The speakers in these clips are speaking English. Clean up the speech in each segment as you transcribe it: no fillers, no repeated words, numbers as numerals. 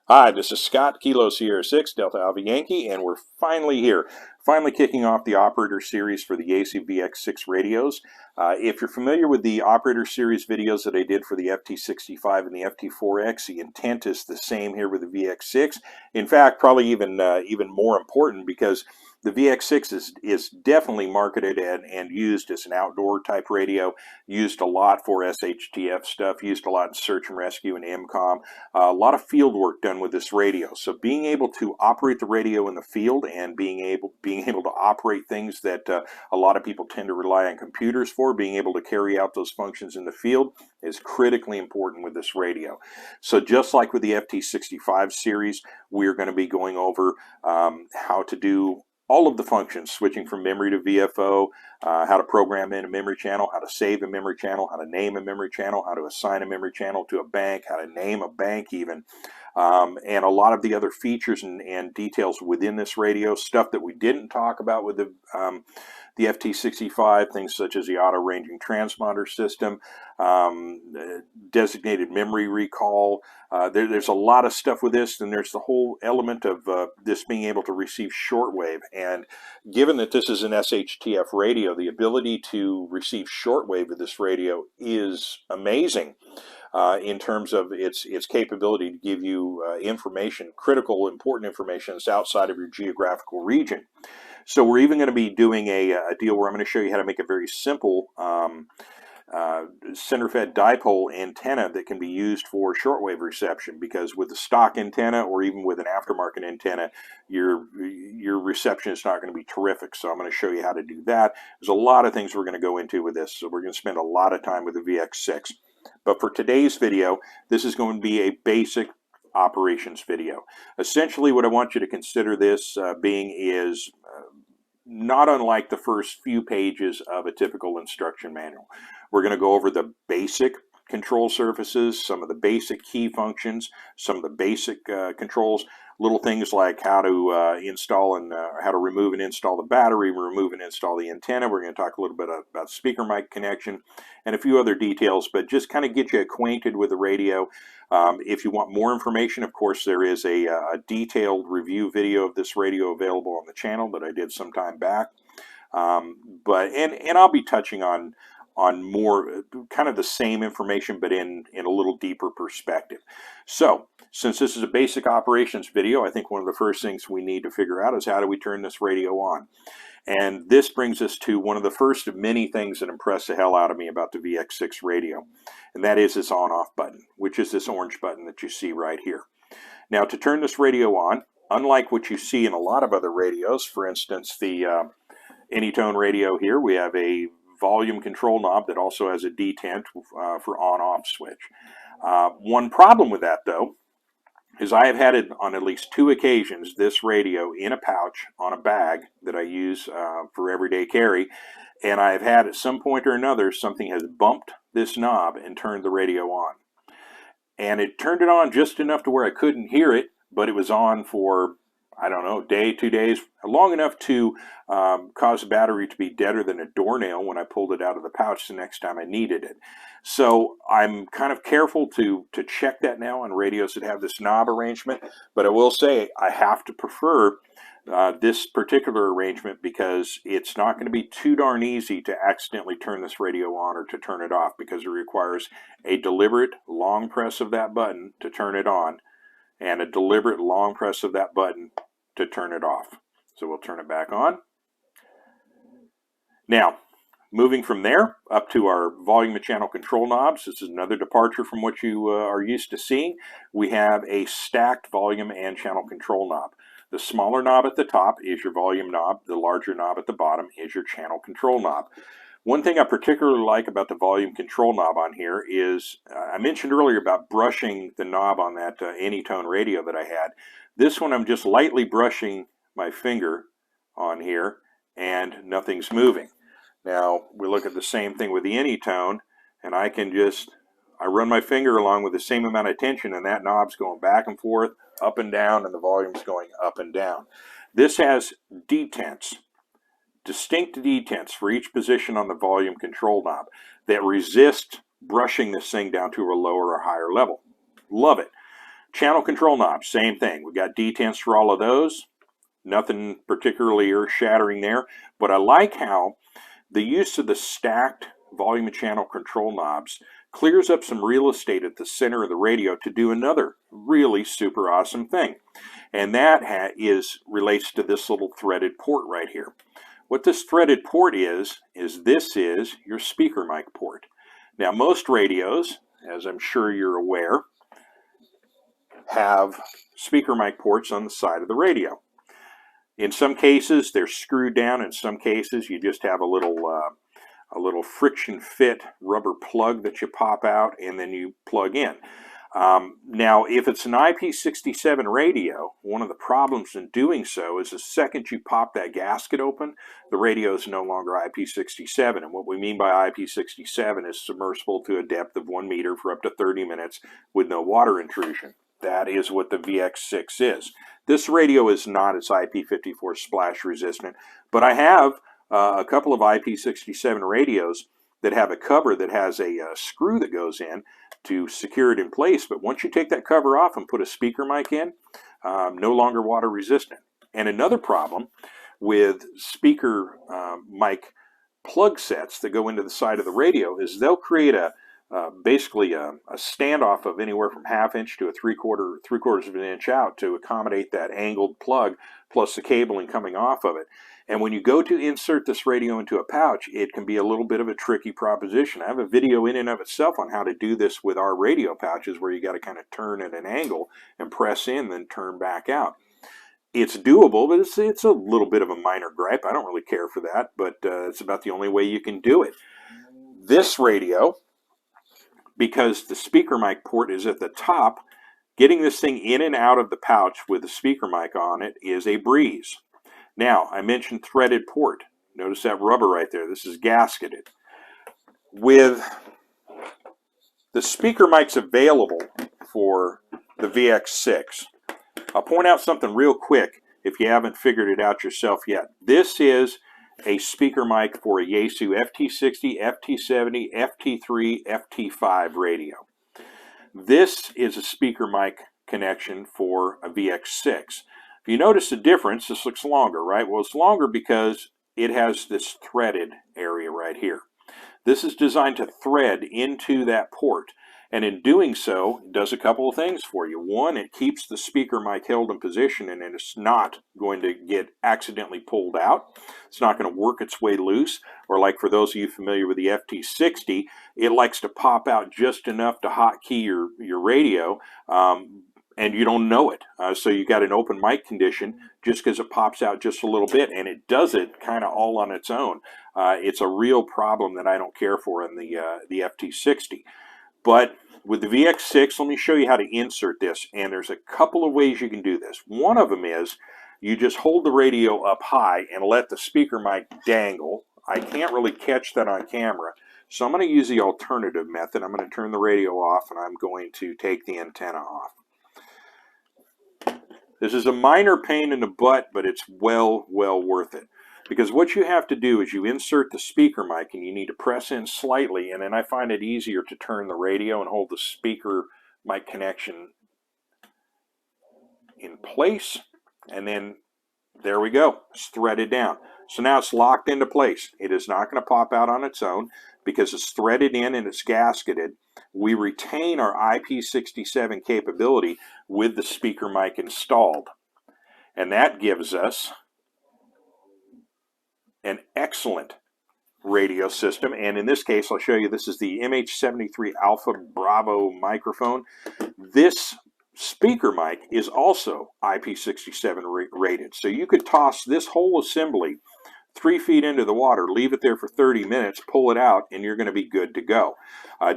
Hi, this is Scott, Kilo Sierra 6, Delta Alpha Yankee, and we're finally here. Finally kicking off the Operator Series for the Yaesu VX-6 radios. If you're familiar with the Operator Series videos that I did for the FT65 and the FT4X, the intent is the same here with the VX6. In fact, probably even more important, because the VX6 is definitely marketed and used as an outdoor type radio, used a lot for SHTF stuff, used a lot in search and rescue and MCOM. A lot of field work done with this radio. So being able to operate the radio in the field and being able to operate things that a lot of people tend to rely on computers for, being able to carry out those functions in the field is critically important with this radio. So just like with the FT65 series, we're going to be going over how to do all of the functions, switching from memory to VFO, how to program in a memory channel, how to save a memory channel, how to name a memory channel, how to assign a memory channel to a bank, how to name a bank even, and a lot of the other features and details within this radio, stuff that we didn't talk about with the FT65, things such as the auto-ranging transponder system, designated memory recall. There's a lot of stuff with this, and there's the whole element of this being able to receive shortwave. And given that this is an SHTF radio, the ability to receive shortwave with this radio is amazing. In terms of its capability to give you information, critical, important information that's outside of your geographical region. So we're even going to be doing a deal where I'm going to show you how to make a very simple center-fed dipole antenna that can be used for shortwave reception, because with the stock antenna or even with an aftermarket antenna, your reception is not going to be terrific. So I'm going to show you how to do that. There's a lot of things we're going to go into with this, so we're going to spend a lot of time with the VX6. But for today's video, this is going to be a basic operations video. Essentially, what I want you to consider this being is not unlike the first few pages of a typical instruction manual. We're going to go over the basic control surfaces, some of the basic key functions, some of the basic controls, little things like how to install and how to remove and install the battery, remove and install the antenna. We're going to talk a little bit about speaker mic connection and a few other details, but just kind of get you acquainted with the radio. If you want more information, of course, there is a detailed review video of this radio available on the channel that I did some time back. And I'll be touching on more kind of the same information, but in a little deeper perspective. So since this is a basic operations video, I think one of the first things we need to figure out is how do we turn this radio on? And this brings us to one of the first of many things that impressed the hell out of me about the VX6 radio, and that is this on-off button, which is this orange button that you see right here. Now, to turn this radio on, unlike what you see in a lot of other radios, for instance, the Anytone radio here, we have a volume control knob that also has a detent for on-off switch. One problem with that, though, is I have had it on at least 2 occasions, this radio in a pouch on a bag that I use for everyday carry, and I've had at some point or another something has bumped this knob and turned the radio on. And it turned it on just enough to where I couldn't hear it, but it was on for, I don't know, day, 2 days, long enough to cause the battery to be deader than a doornail when I pulled it out of the pouch the next time I needed it. So I'm kind of careful to check that now on radios that have this knob arrangement, but I will say I have to prefer this particular arrangement because it's not going to be too darn easy to accidentally turn this radio on or to turn it off, because it requires a deliberate long press of that button to turn it on and a deliberate long press of that button to turn it off. So we'll turn it back on. Now, moving from there up to our volume and channel control knobs. This is another departure from what you are used to seeing. We have a stacked volume and channel control knob. The smaller knob at the top is your volume knob. The larger knob at the bottom is your channel control knob. One thing I particularly like about the volume control knob on here is, I mentioned earlier about brushing the knob on that Anytone radio that I had. This one I'm just lightly brushing my finger on here and nothing's moving. Now we look at the same thing with the Anytone, and I run my finger along with the same amount of tension and that knob's going back and forth, up and down, and the volume's going up and down. This has detents, distinct detents for each position on the volume control knob that resist brushing this thing down to a lower or higher level. Love it. Channel control knobs, same thing. We've got detents for all of those. Nothing particularly earth-shattering there, but I like how the use of the stacked volume and channel control knobs clears up some real estate at the center of the radio to do another really super awesome thing. And that relates to this little threaded port right here. What this threaded port is this is your speaker mic port. Now most radios, as I'm sure you're aware, have speaker mic ports on the side of the radio. In some cases, they're screwed down. In some cases, you just have a little friction fit rubber plug that you pop out and then you plug in. Now, if it's an IP67 radio, one of the problems in doing so is the second you pop that gasket open, the radio is no longer IP67. And what we mean by IP67 is submersible to a depth of 1 meter for up to 30 minutes with no water intrusion. That is what the VX-6 is. This radio is not as IP54 splash resistant, but I have a couple of IP67 radios that have a cover that has a screw that goes in to secure it in place. But once you take that cover off and put a speaker mic in, no longer water resistant. And another problem with speaker mic plug sets that go into the side of the radio is they'll create basically a standoff of anywhere from 1/2 inch to a 3/4 of an inch out to accommodate that angled plug plus the cabling coming off of it. And when you go to insert this radio into a pouch, it can be a little bit of a tricky proposition. I have a video in and of itself on how to do this with our radio pouches, where you got to kind of turn at an angle and press in, then turn back out. It's doable, but it's a little bit of a minor gripe. I don't really care for that, but it's about the only way you can do it. This radio, because the speaker mic port is at the top, getting this thing in and out of the pouch with the speaker mic on it is a breeze. Now, I mentioned threaded port. Notice that rubber right there. This is gasketed. With the speaker mics available for the VX-6, I'll point out something real quick if you haven't figured it out yourself yet. This is a speaker mic for a Yaesu FT60, FT70, FT3, FT5 radio. This is a speaker mic connection for a VX-6. If you notice the difference, this looks longer, right? Well, it's longer because it has this threaded area right here. This is designed to thread into that port. And in doing so, it does a couple of things for you. One, it keeps the speaker mic held in position and it's not going to get accidentally pulled out. It's not going to work its way loose. Or like for those of you familiar with the FT60, it likes to pop out just enough to hotkey your radio, and you don't know it. So you got an open mic condition just because it pops out just a little bit, and it does it kind of all on its own. It's a real problem that I don't care for in the FT60. But with the VX-6, let me show you how to insert this, and there's a couple of ways you can do this. One of them is you just hold the radio up high and let the speaker mic dangle. I can't really catch that on camera, so I'm going to use the alternative method. I'm going to turn the radio off, and I'm going to take the antenna off. This is a minor pain in the butt, but it's well worth it. Because what you have to do is you insert the speaker mic and you need to press in slightly, and then I find it easier to turn the radio and hold the speaker mic connection in place, and then there we go. It's threaded down. So now it's locked into place. It is not going to pop out on its own because it's threaded in and it's gasketed. We retain our IP67 capability with the speaker mic installed, and that gives us an excellent radio system. And in this case, I'll show you, this is the MH73 Alpha Bravo microphone. This speaker mic is also IP67 rated. So you could toss this whole assembly 3 feet into the water, leave it there for 30 minutes, pull it out, and you're going to be good to go.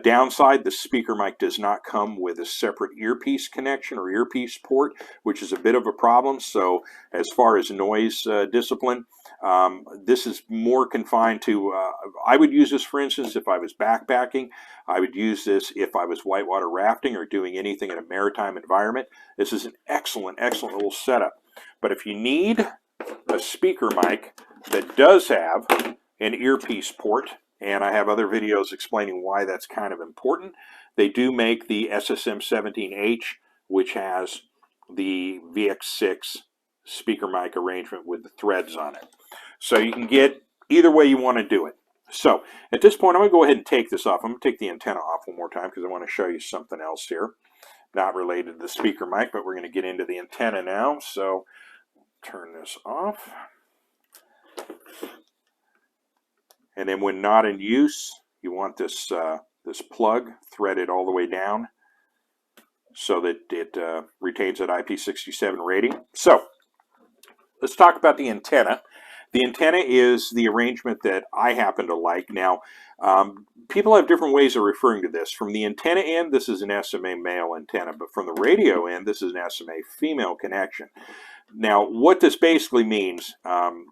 Downside, the speaker mic does not come with a separate earpiece connection or earpiece port, which is a bit of a problem. So as far as noise discipline, this is more confined to, I would use this, for instance, if I was backpacking. I would use this if I was whitewater rafting or doing anything in a maritime environment. This is an excellent little setup. But if you need a speaker mic that does have an earpiece port, and I have other videos explaining why that's kind of important, they do make the SSM17H which has the VX6 speaker mic arrangement with the threads on it. So you can get either way you want to do it. So at this point, I'm going to go ahead and take this off. I'm going to take the antenna off one more time because I want to show you something else here. Not related to the speaker mic, but we're going to get into the antenna now. So turn this off. And then when not in use, you want this, this plug threaded all the way down so that it retains that IP67 rating. So let's talk about the antenna. The antenna is the arrangement that I happen to like. Now, people have different ways of referring to this. From the antenna end, this is an SMA male antenna, but from the radio end, this is an SMA female connection. Now, what this basically means,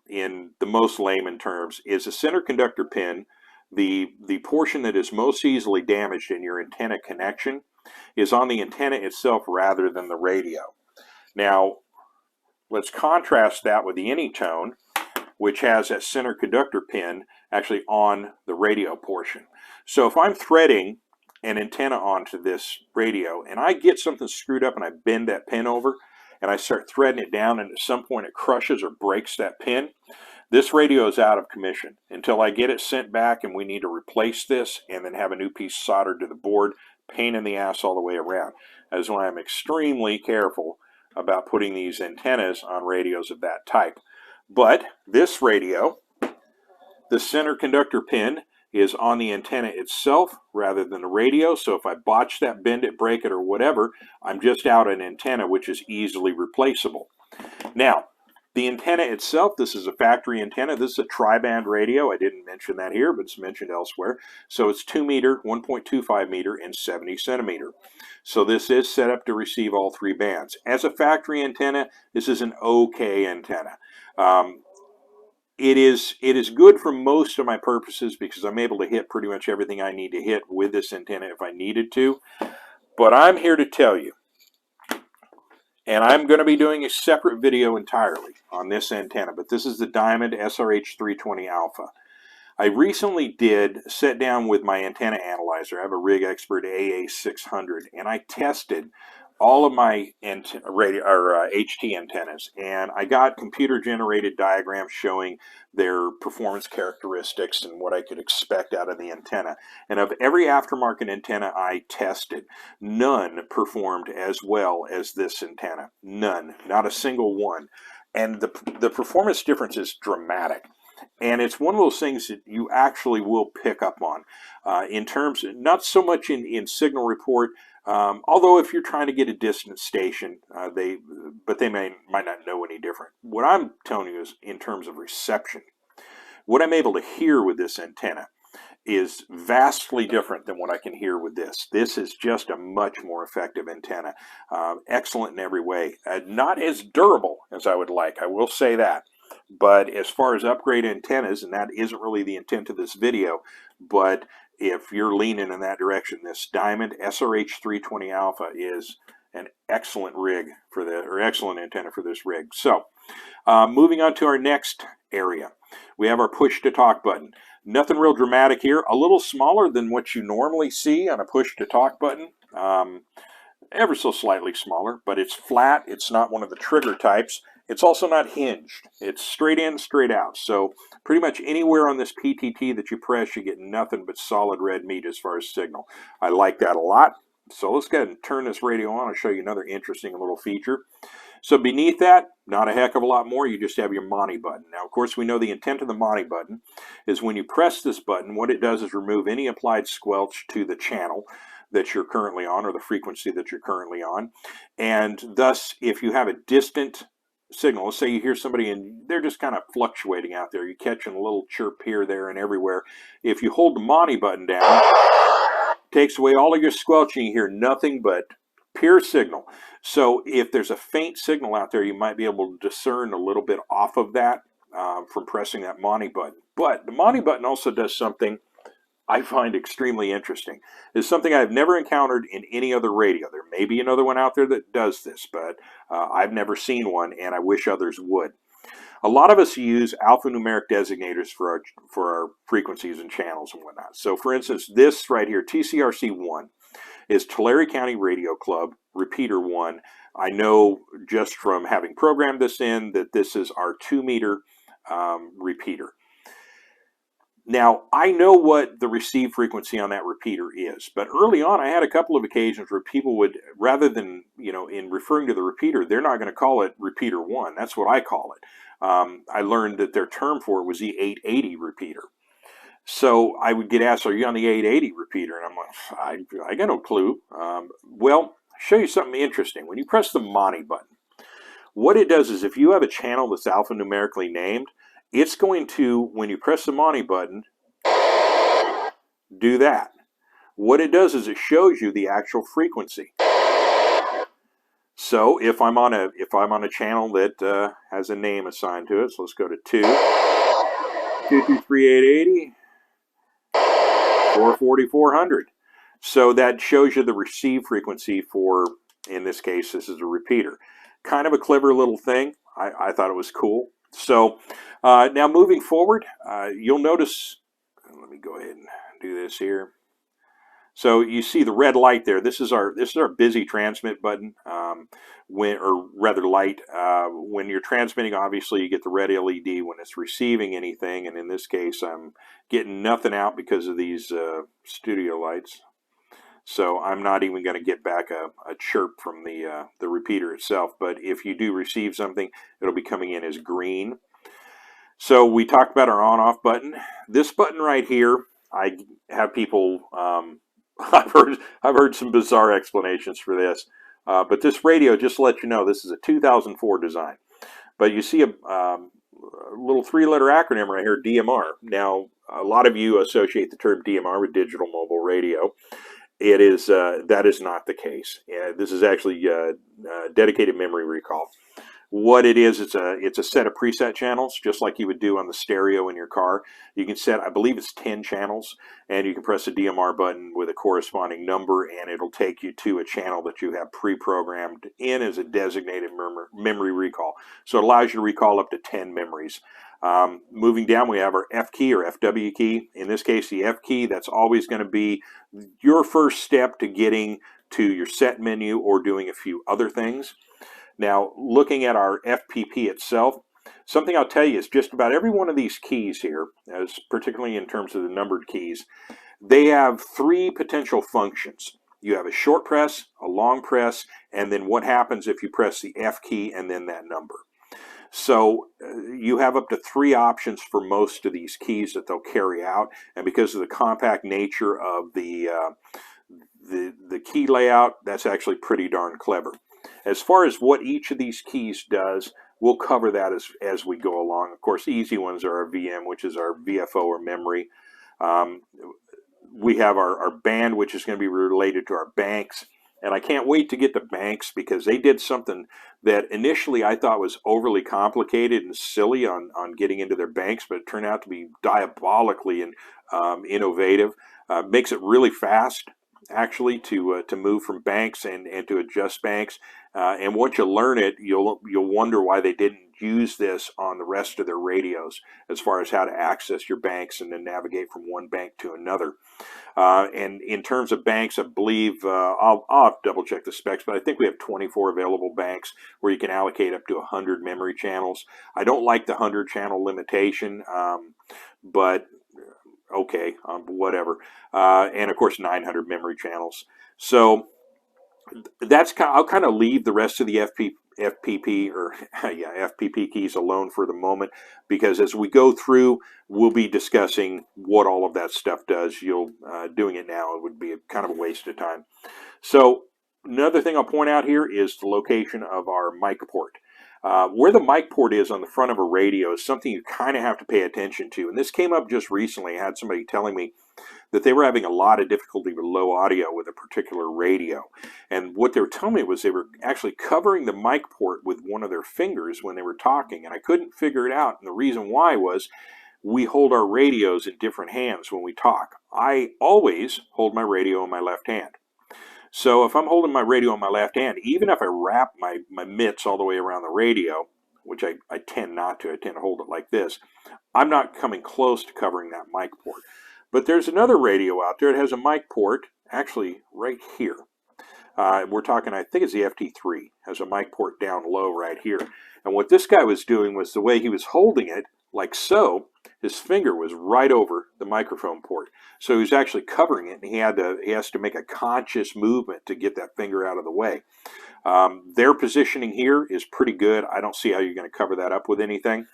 in the most layman terms, is a center conductor pin, the portion that is most easily damaged in your antenna connection, is on the antenna itself rather than the radio. Now, let's contrast that with the anytone, which has that center conductor pin actually on the radio portion. So if I'm threading an antenna onto this radio and I get something screwed up and I bend that pin over and I start threading it down and at some point it crushes or breaks that pin, this radio is out of commission until I get it sent back and we need to replace this and then have a new piece soldered to the board. Pain in the ass all the way around. That is why I'm extremely careful about putting these antennas on radios of that type. But this radio, the center conductor pin is on the antenna itself rather than the radio. So if I botch that, bend it, break it, or whatever, I'm just out an antenna which is easily replaceable. Now, the antenna itself, this is a factory antenna. This is a tri-band radio. I didn't mention that here, but it's mentioned elsewhere. So it's 2 meter, 1.25 meter, and 70 centimeter. So this is set up to receive all three bands. As a factory antenna, this is an okay antenna. It is good for most of my purposes because I'm able to hit pretty much everything I need to hit with this antenna if I needed to. But I'm here to tell you, and I'm going to be doing a separate video entirely on this antenna, but this is the Diamond SRH320 Alpha. I recently did sit down with my antenna analyzer. I have a Rig Expert AA600, and I tested all of my HT antennas, and I got computer-generated diagrams showing their performance characteristics and what I could expect out of the antenna. And of every aftermarket antenna I tested, none performed as well as this antenna. None. Not a single one. And the performance difference is dramatic. And it's one of those things that you actually will pick up on in terms, not so much in signal report, although if you're trying to get a distant station, they might not know any different. What I'm telling you is in terms of reception. What I'm able to hear with this antenna is vastly different than what I can hear with this. This is just a much more effective antenna. Excellent in every way. Not as durable as I would like, I will say that. But as far as upgrade antennas, and that isn't really the intent of this video, but if you're leaning in that direction, this Diamond SRH320 Alpha is an excellent rig for the, or excellent antenna for this rig. So, moving on to our next area, we have our push to talk button. Nothing real dramatic here. A little smaller than what you normally see on a push to talk button. Ever so slightly smaller, but it's flat. It's not one of the trigger types. It's also not hinged. It's straight in, straight out. So pretty much anywhere on this PTT that you press, you get nothing but solid red meat as far as signal. I like that a lot. So let's go ahead and turn this radio on. I'll show you another interesting little feature. So beneath that, not a heck of a lot more. You just have your Monty button. Now, of course, we know the intent of the Monty button is when you press this button, what it does is remove any applied squelch to the channel that you're currently on or the frequency that you're currently on. And thus, if you have a distant signal, let's say you hear somebody and they're just kind of fluctuating out there, you're catching a little chirp here, there, and everywhere. If you hold the Monty button down, it takes away all of your squelching. You hear nothing but pure signal. So if there's a faint signal out there, you might be able to discern a little bit off of that from pressing that Monty button. But the Monty button also does something I find extremely interesting. It's something I've never encountered in any other radio. There may be another one out there that does this, but I've never seen one, and I wish others would. A lot of us use alphanumeric designators for our frequencies and channels and whatnot. So for instance, this right here, TCRC1, is Tulare County Radio Club, repeater 1. I know just from having programmed this in that this is our 2-meter repeater. Now, I know what the receive frequency on that repeater is, but early on I had a couple of occasions where people would, rather than, in referring to the repeater, they're not going to call it repeater 1. That's what I call it. I learned that their term for it was the 880 repeater. So I would get asked, are you on the 880 repeater? And I'm like, I got no clue. Well, I'll show you something interesting. When you press the Monty button, what it does is if you have a channel that's alphanumerically named, it's going to, when you press the Monty button, do that. What it does is it shows you the actual frequency. So if I'm on a channel that has a name assigned to it, so let's go to 223.880, 440.400. So that shows you the receive frequency for, in this case, this is a repeater. Kind of a clever little thing. I thought it was cool. So now moving forward, you'll notice, let me go ahead and do this here. So you see the red light there. This is our busy transmit button. Or rather light. When you're transmitting, obviously you get the red LED when it's receiving anything, and in this case, I'm getting nothing out because of these studio lights. So I'm not even going to get back a chirp from the repeater itself. But if you do receive something, it'll be coming in as green. So we talked about our on-off button. This button right here, I have people. I've heard some bizarre explanations for this. But this radio, just to let you know, this is a 2004 design. But you see a little 3-letter acronym right here, DMR. Now, a lot of you associate the term DMR with digital mobile radio. It is that is not the case. This is actually dedicated memory recall. What it is, it's a set of preset channels, just like you would do on the stereo in your car. You can set, I believe it's 10 channels, and you can press the DMR button with a corresponding number, and it'll take you to a channel that you have pre-programmed in as a designated memory recall. So it allows you to recall up to 10 memories. Moving down, we have our F key or FW key. In this case, the F key, that's always going to be your first step to getting to your set menu or doing a few other things. Now, looking at our FPP itself, something I'll tell you is just about every one of these keys here, as particularly in terms of the numbered keys, they have 3 potential functions. You have a short press, a long press, and then what happens if you press the F key and then that number. So you have up to 3 options for most of these keys that they'll carry out, and because of the compact nature of the key layout, that's actually pretty darn clever. As far as what each of these keys does, we'll cover that as we go along. Of course, the easy ones are our VM, which is our VFO or memory. We have our band, which is going to be related to our banks. And I can't wait to get to banks because they did something that initially I thought was overly complicated and silly on getting into their banks, but it turned out to be diabolically and innovative. Makes it really fast, actually, to move from banks and to adjust banks. And once you learn it, you'll wonder why they didn't use this on the rest of their radios as far as how to access your banks and then navigate from one bank to another. And in terms of banks, I believe, I'll have to double check the specs, but I think we have 24 available banks where you can allocate up to 100 memory channels. I don't like the 100 channel limitation, but okay, whatever. And of course, 900 memory channels. So that's I'll kind of leave the rest of the FPP or FPP keys alone for the moment, because as we go through, we'll be discussing what all of that stuff does. Doing it now, it would be kind of a waste of time. So another thing I'll point out here is the location of our mic port. Where the mic port is on the front of a radio is something you kind of have to pay attention to. And this came up just recently. I had somebody telling me that they were having a lot of difficulty with low audio with a particular radio. And what they were telling me was they were actually covering the mic port with one of their fingers when they were talking. And I couldn't figure it out. And the reason why was we hold our radios in different hands when we talk. I always hold my radio in my left hand. So if I'm holding my radio in my left hand, even if I wrap my mitts all the way around the radio, which I tend not to, I tend to hold it like this, I'm not coming close to covering that mic port. But there's another radio out there that has a mic port, actually right here. We're talking, I think it's the FT3, has a mic port down low right here. And what this guy was doing was the way he was holding it, like so, his finger was right over the microphone port. So he was actually covering it, and he has to make a conscious movement to get that finger out of the way. Their positioning here is pretty good. I don't see how you're going to cover that up with anything.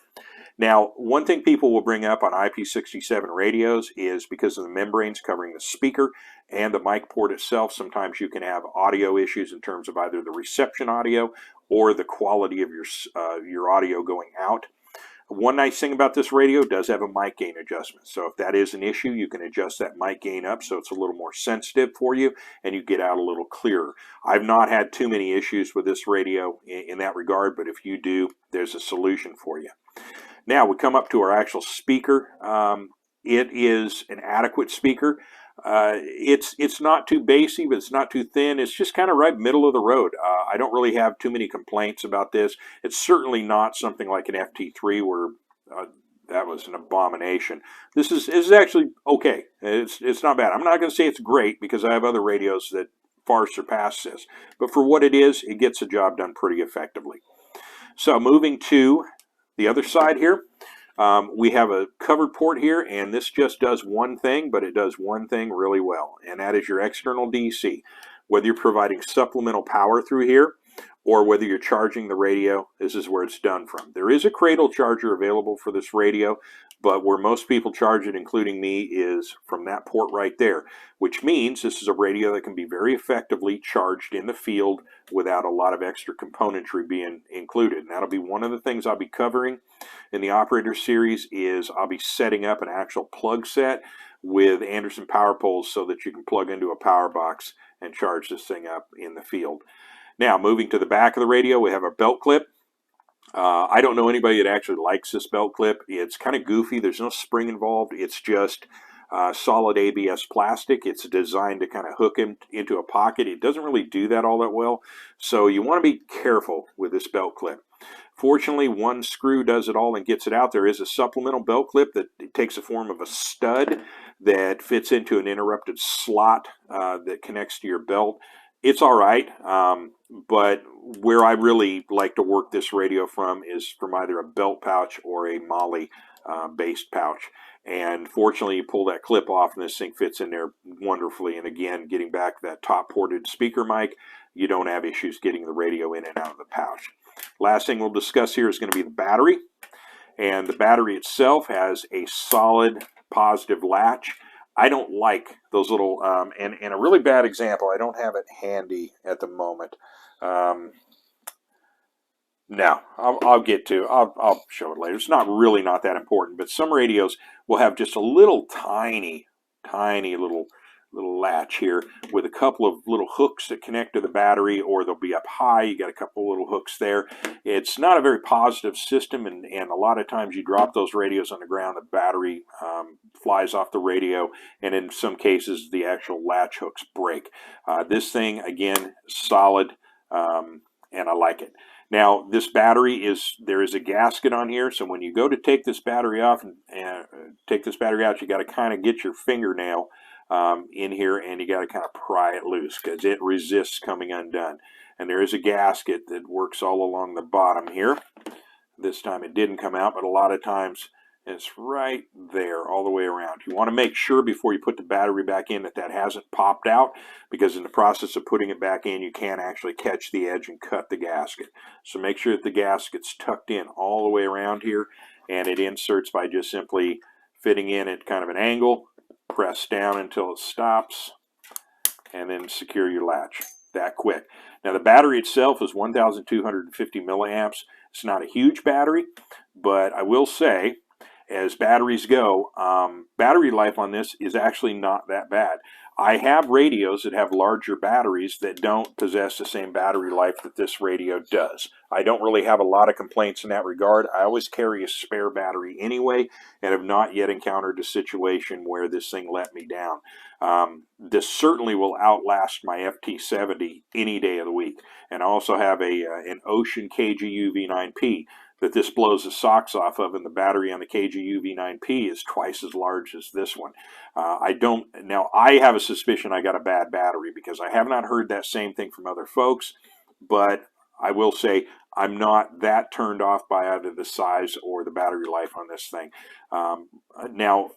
Now, one thing people will bring up on IP67 radios is because of the membranes covering the speaker and the mic port itself, sometimes you can have audio issues in terms of either the reception audio or the quality of your audio going out. One nice thing about this radio, it does have a mic gain adjustment. So if that is an issue, you can adjust that mic gain up so it's a little more sensitive for you and you get out a little clearer. I've not had too many issues with this radio in that regard, but if you do, there's a solution for you. Now we come up to our actual speaker. It is an adequate speaker. It's not too bassy, but it's not too thin. It's just kind of right middle of the road. I don't really have too many complaints about this. It's certainly not something like an FT3 where that was an abomination. This is actually okay. It's not bad. I'm not going to say it's great because I have other radios that far surpass this. But for what it is, it gets the job done pretty effectively. So moving to the other side here, we have a covered port here, and this just does one thing, but it does one thing really well, and that is your external DC. Whether you're providing supplemental power through here or whether you're charging the radio, this is where it's done from. There is a cradle charger available for this radio, but where most people charge it, including me, is from that port right there, which means this is a radio that can be very effectively charged in the field without a lot of extra componentry being included. And that'll be one of the things I'll be covering in the operator series. Is I'll be setting up an actual plug set with Anderson power poles so that you can plug into a power box and charge this thing up in the field. Now, moving to the back of the radio, we have a belt clip. I don't know anybody that actually likes this belt clip. It's kind of goofy. There's no spring involved. It's just solid ABS plastic. It's designed to kind of hook into a pocket. It doesn't really do that all that well. So you want to be careful with this belt clip. Fortunately, one screw does it all and gets it out. There is a supplemental belt clip that takes the form of a stud that fits into an interrupted slot that connects to your belt. It's all right, but where I really like to work this radio from is from either a belt pouch or a MOLLE based pouch. And fortunately, you pull that clip off and this thing fits in there wonderfully. And again, getting back to that top ported speaker mic, you don't have issues getting the radio in and out of the pouch. Last thing we'll discuss here is going to be the battery. And the battery itself has a solid positive latch. I don't like those little, and a really bad example, I don't have it handy at the moment. No, I'll show it later. It's not that important, but some radios will have just a little tiny little latch here with a couple of little hooks that connect to the battery, or they'll be up high. You got a couple little hooks there. It's not a very positive system, and a lot of times you drop those radios on the ground, the battery flies off the radio, and in some cases the actual latch hooks break. This thing, again, solid, and I like it. Now, this battery there is a gasket on here, so when you go to take this battery off and take this battery out, you got to kind of get your fingernail in here, and you got to kind of pry it loose because it resists coming undone. And there is a gasket that works all along the bottom here. This time it didn't come out, but a lot of times it's right there all the way around. You want to make sure before you put the battery back in that hasn't popped out, because in the process of putting it back in, you can actually catch the edge and cut the gasket. So make sure that the gasket's tucked in all the way around here, and it inserts by just simply fitting in at kind of an angle. Press down until it stops, and then secure your latch. That quick. Now the battery itself is 1,250 milliamps. It's not a huge battery, but I will say, as batteries go, battery life on this is actually not that bad. I have radios that have larger batteries that don't possess the same battery life that this radio does. I don't really have a lot of complaints in that regard. I always carry a spare battery anyway, and have not yet encountered a situation where this thing let me down. This certainly will outlast my FT70 any day of the week. And I also have an Ocean KGU V9P that this blows the socks off of, and the battery on the KGU V9P is twice as large as this one. Now I have a suspicion I got a bad battery because I have not heard that same thing from other folks, but I will say I'm not that turned off by either the size or the battery life on this thing. Now,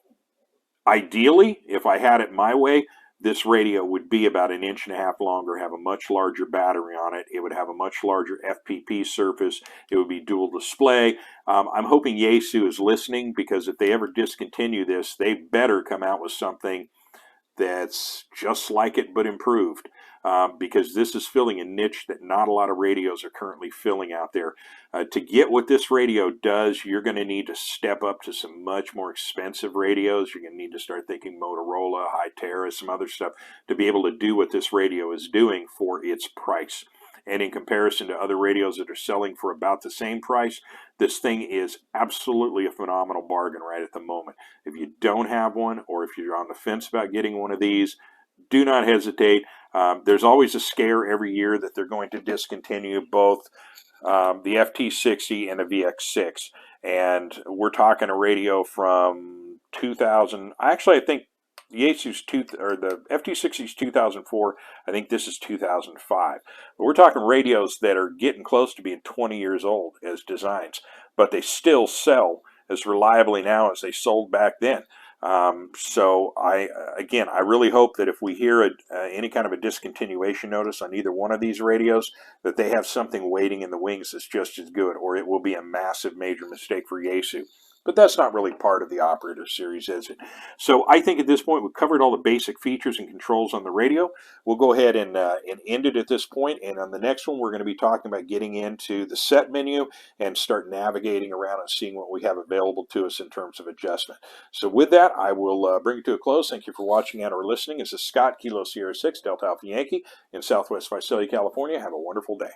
ideally, if I had it my way, this radio would be about 1.5 inches longer, have a much larger battery on it. It would have a much larger FPP surface. It would be dual display. I'm hoping Yaesu is listening, because if they ever discontinue this, they better come out with something that's just like it but improved, because this is filling a niche that not a lot of radios are currently filling out there. To get what this radio does, you're going to need to step up to some much more expensive radios. You're going to need to start thinking Motorola, Hytera, some other stuff to be able to do what this radio is doing for its price. And in comparison to other radios that are selling for about the same price, this thing is absolutely a phenomenal bargain right at the moment. If you don't have one, or if you're on the fence about getting one of these, do not hesitate. There's always a scare every year that they're going to discontinue both the FT60 and the VX6. And we're talking a radio from 2000. Actually, I think the FT60 is 2004. I think this is 2005. But we're talking radios that are getting close to being 20 years old as designs, but they still sell as reliably now as they sold back then. So I really hope that if we hear any kind of a discontinuation notice on either one of these radios, that they have something waiting in the wings that's just as good, or it will be a massive major mistake for Yaesu. But that's not really part of the operator series, is it? So I think at this point we've covered all the basic features and controls on the radio. We'll go ahead and end it at this point, and on the next one we're going to be talking about getting into the set menu and start navigating around and seeing what we have available to us in terms of adjustment. So with that, I will bring it to a close. Thank you for watching and or listening. This is Scott, Kilo Sierra 6, Delta Alpha Yankee in Southwest Visalia, California. Have a wonderful day.